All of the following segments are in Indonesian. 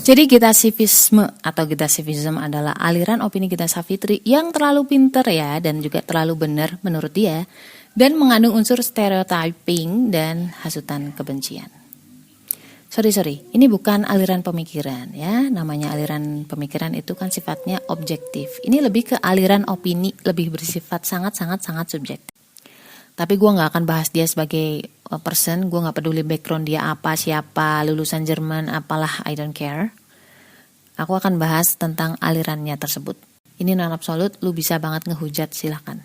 Jadi Gitasivisme atau Gitasivism adalah aliran opini Gita Savitri yang terlalu pinter ya dan juga terlalu benar menurut dia dan mengandung unsur stereotyping dan hasutan kebencian. Sorry, ini bukan aliran pemikiran ya. Namanya aliran pemikiran itu kan sifatnya objektif. Ini lebih ke aliran opini, lebih bersifat sangat subjektif. Tapi gue gak akan bahas dia sebagai person, gue gak peduli background dia apa, siapa, lulusan Jerman, apalah, I don't care. Aku akan bahas tentang alirannya tersebut. Ini non absolut, lu bisa banget ngehujat, silahkan.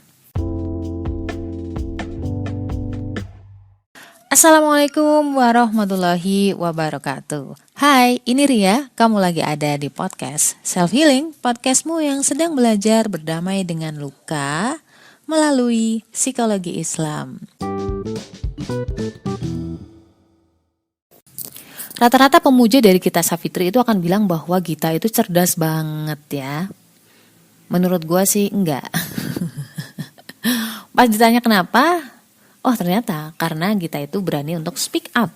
Assalamualaikum warahmatullahi wabarakatuh. Hai, ini Ria, kamu lagi ada di podcast Self Healing, podcastmu yang sedang belajar berdamai dengan luka melalui psikologi Islam. Rata-rata pemuja dari Gita Savitri itu akan bilang bahwa Gita itu cerdas banget ya. Menurut gue sih enggak. Pas ditanya kenapa, oh ternyata karena Gita itu berani untuk speak up.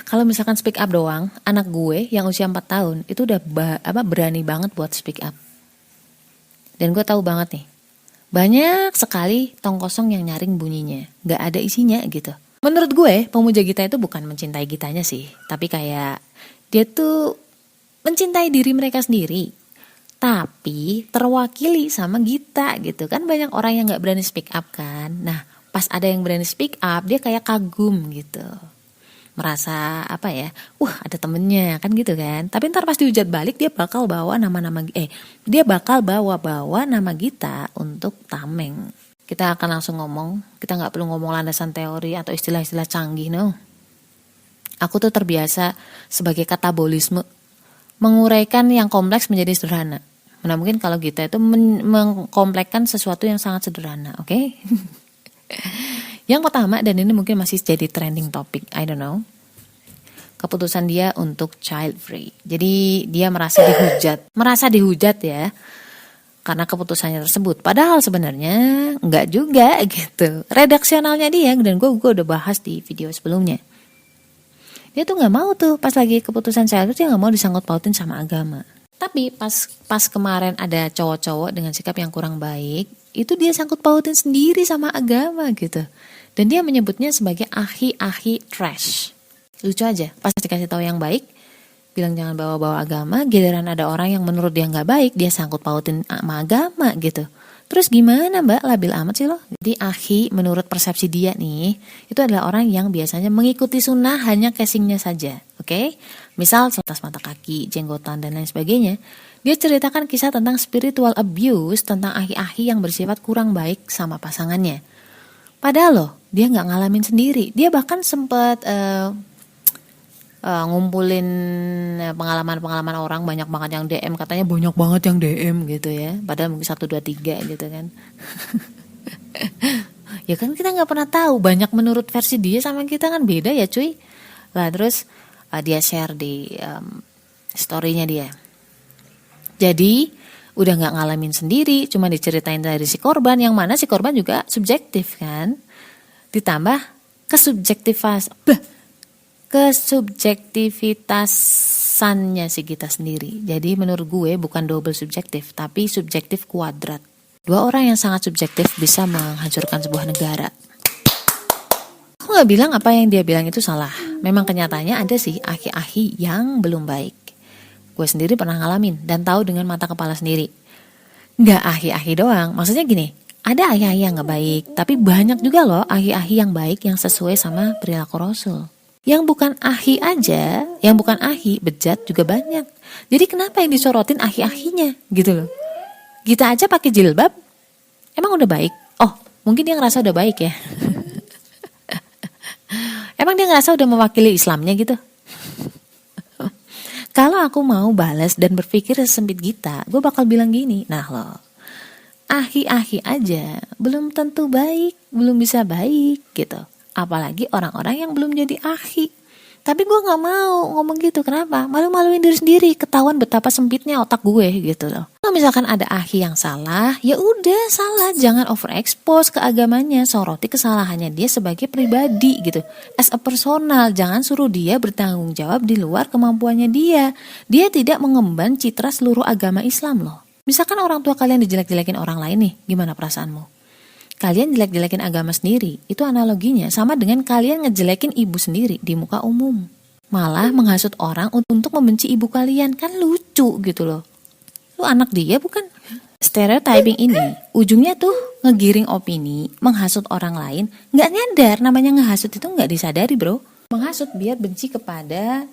Kalau misalkan speak up doang, anak gue yang usia 4 tahun itu udah berani banget buat speak up. Dan gue tahu banget nih, banyak sekali tong kosong yang nyaring bunyinya, gak ada isinya gitu. Menurut gue, pemuja Gita itu bukan mencintai Gitanya sih, tapi kayak dia tuh mencintai diri mereka sendiri, tapi terwakili sama Gita gitu. Kan banyak orang yang gak berani speak up kan. Nah, pas ada yang berani speak up, dia kayak kagum gitu. Merasa ada temennya kan gitu kan. Tapi ntar pas dihujat balik dia bakal bawa bawa nama Gita untuk tameng. Kita akan langsung ngomong, kita gak perlu ngomong landasan teori atau istilah-istilah canggih, no. Aku tuh terbiasa sebagai katabolisme, menguraikan yang kompleks menjadi sederhana. Nah mungkin kalau Gita itu mengkomplekkan sesuatu yang sangat sederhana, oke? Okay? Yang pertama, dan ini mungkin masih jadi trending topic, I don't know. Keputusan dia untuk child free. Jadi dia merasa dihujat ya, karena keputusannya tersebut. Padahal sebenarnya enggak juga gitu. Redaksionalnya dia, dan gue udah bahas di video sebelumnya. Dia tuh nggak mau tuh pas lagi keputusan child free, dia nggak mau disangkut pautin sama agama. Tapi pas kemarin ada cowok-cowok dengan sikap yang kurang baik, itu dia sangkut pautin sendiri sama agama gitu. Dan dia menyebutnya sebagai ahi-ahi trash. Lucu aja, pas dikasih tahu yang baik, bilang jangan bawa-bawa agama, giliran ada orang yang menurut dia nggak baik, dia sangkut pautin sama agama gitu. Terus gimana mbak, labil amat sih lo? Jadi ahi menurut persepsi dia nih, itu adalah orang yang biasanya mengikuti sunnah hanya casingnya saja. Oke? Misal setas mata kaki, jenggotan dan lain sebagainya. Dia ceritakan kisah tentang spiritual abuse, tentang ahi-ahi yang bersifat kurang baik sama pasangannya. Padahal loh, dia nggak ngalamin sendiri. Dia bahkan sempat ngumpulin pengalaman-pengalaman orang, banyak banget yang DM, katanya banyak banget yang DM gitu ya. Padahal mungkin 1, 2, 3 gitu kan. Ya kan kita nggak pernah tahu, banyak menurut versi dia sama kita kan beda ya cuy. Lah terus dia share di story-nya dia. Jadi udah gak ngalamin sendiri, cuma diceritain dari si korban, yang mana si korban juga subjektif kan. Ditambah kesubjektivitasannya si Gita sendiri. Jadi menurut gue bukan double subjektif, tapi subjektif kuadrat. Dua orang yang sangat subjektif bisa menghancurkan sebuah negara. Aku gak bilang apa yang dia bilang itu salah. Memang kenyataannya ada sih ahi-ahi yang belum baik. Gue sendiri pernah ngalamin dan tahu dengan mata kepala sendiri. Gak ahi-ahi doang, maksudnya gini, ada ahi-ahi yang gak baik, tapi banyak juga loh ahi-ahi yang baik yang sesuai sama perilaku Rasul. Yang bukan ahi aja, yang bukan ahi, bejat juga banyak. Jadi kenapa yang disorotin ahi-ahinya gitu loh. Gita aja pakai jilbab, emang udah baik? Oh, mungkin dia ngerasa udah baik ya. Emang dia ngerasa udah mewakili Islamnya gitu? Kalau aku mau balas dan berpikir sesempit Gita, gue bakal bilang gini, nah loh, ahi-ahi aja belum tentu baik, belum bisa baik gitu. Apalagi orang-orang yang belum jadi ahi. Tapi gue nggak mau ngomong gitu. Kenapa? Malu-maluin diri sendiri. Ketahuan betapa sempitnya otak gue gitu loh. Kalau misalkan ada akhi yang salah, ya udah salah. Jangan overexpose ke agamanya. Soroti kesalahannya dia sebagai pribadi gitu. As a personal. Jangan suruh dia bertanggung jawab di luar kemampuannya dia. Dia tidak mengemban citra seluruh agama Islam loh. Misalkan orang tua kalian dijelek-jelekin orang lain nih, gimana perasaanmu? Kalian jelek-jelekin agama sendiri, itu analoginya sama dengan kalian ngejelekin ibu sendiri di muka umum. Malah menghasut orang untuk membenci ibu kalian, kan lucu gitu loh. Lu anak dia bukan? Stereotyping ini, ujungnya tuh ngegiring opini, menghasut orang lain, nggak nyadar namanya ngehasut itu nggak disadari bro. Menghasut biar benci kepada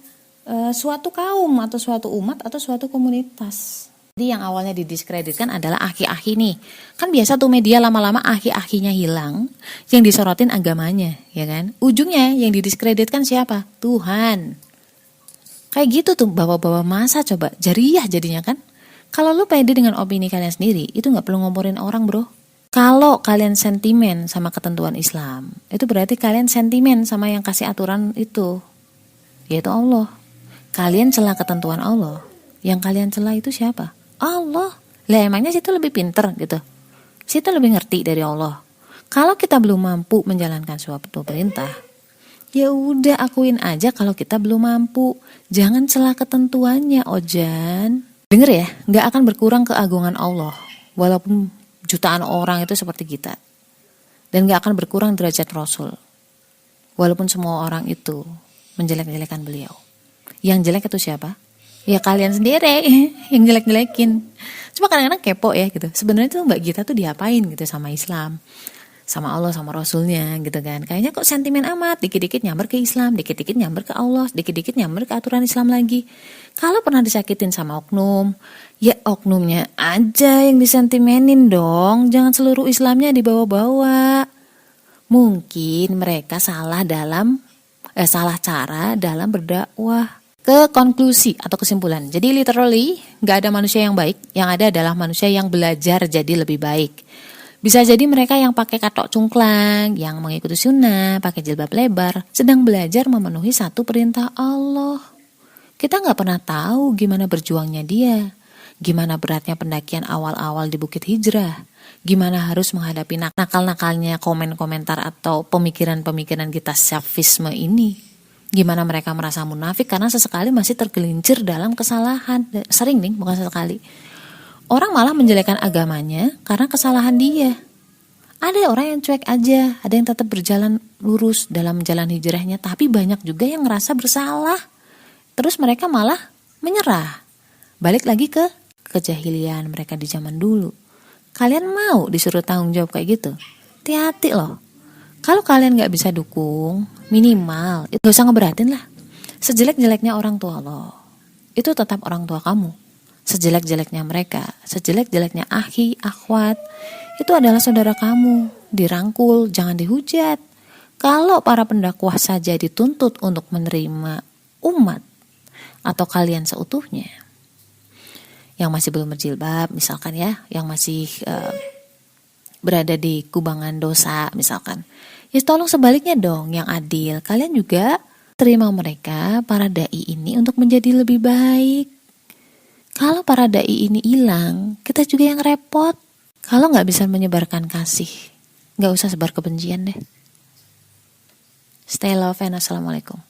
suatu kaum atau suatu umat atau suatu komunitas. Jadi yang awalnya didiskreditkan adalah akhi-akhi nih. Kan biasa tuh media lama-lama akhi-akhinya hilang, yang disorotin agamanya, ya kan? Ujungnya yang didiskreditkan siapa? Tuhan. Kayak gitu tuh bawa-bawa masa coba, jariah jadinya kan? Kalau lu pede dengan opini kalian sendiri, itu gak perlu ngomporin orang bro. Kalau kalian sentimen sama ketentuan Islam, itu berarti kalian sentimen sama yang kasih aturan itu, yaitu Allah. Kalian celah ketentuan Allah, yang kalian celah itu siapa? Allah. Lah emangnya situ lebih pinter gitu. Situ lebih ngerti dari Allah. Kalau kita belum mampu menjalankan suatu perintah, ya udah akuin aja kalau kita belum mampu. Jangan celah ketentuannya, Ojan. Denger ya, gak akan berkurang keagungan Allah walaupun jutaan orang itu seperti kita. Dan gak akan berkurang derajat Rasul walaupun semua orang itu menjelek-jelekan beliau. Yang jelek itu siapa? Ya kalian sendiri yang jelek-jelekin. Cuma kadang-kadang kepo ya gitu. Sebenarnya tuh Mbak Gita tuh diapain gitu sama Islam, sama Allah, sama Rasulnya gitu kan. Kayaknya kok sentimen amat, dikit-dikit nyamber ke Islam, dikit-dikit nyamber ke Allah, dikit-dikit nyamber ke aturan Islam lagi. Kalau pernah disakitin sama oknum, ya oknumnya aja yang disentimenin dong. Jangan seluruh Islamnya dibawa-bawa. Mungkin mereka salah cara dalam berdakwah. Ke konklusi atau kesimpulan. Jadi literally gak ada manusia yang baik, yang ada adalah manusia yang belajar jadi lebih baik. Bisa jadi mereka yang pakai katok cungklang, yang mengikuti sunnah, pakai jilbab lebar, sedang belajar memenuhi satu perintah Allah. Kita gak pernah tahu gimana berjuangnya dia, gimana beratnya pendakian awal-awal di Bukit Hijrah, gimana harus menghadapi nakal-nakalnya komen-komentar atau pemikiran-pemikiran kita selfisme ini. Gimana mereka merasa munafik karena sesekali masih tergelincir dalam kesalahan. Sering nih, bukan sesekali. Orang malah menjelekkan agamanya karena kesalahan dia. Ada orang yang cuek aja, ada yang tetap berjalan lurus dalam jalan hijrahnya, tapi banyak juga yang ngerasa bersalah. Terus mereka malah menyerah. Balik lagi ke kejahilian mereka di zaman dulu. Kalian mau disuruh tanggung jawab kayak gitu? Hati-hati loh. Kalau kalian gak bisa dukung, minimal itu gak usah ngeberatin lah. Sejelek-jeleknya orang tua lo, itu tetap orang tua kamu. Sejelek-jeleknya mereka, sejelek-jeleknya akhi, akhwat, itu adalah saudara kamu. Dirangkul, jangan dihujat. Kalau para pendakwah saja dituntut untuk menerima umat atau kalian seutuhnya, yang masih belum berjilbab misalkan ya, yang masih berada di kubangan dosa misalkan, ya tolong sebaliknya dong, yang adil. Kalian juga terima mereka, para dai ini untuk menjadi lebih baik. Kalau para dai ini hilang, kita juga yang repot. Kalau gak bisa menyebarkan kasih, gak usah sebar kebencian deh. Stay love and assalamualaikum.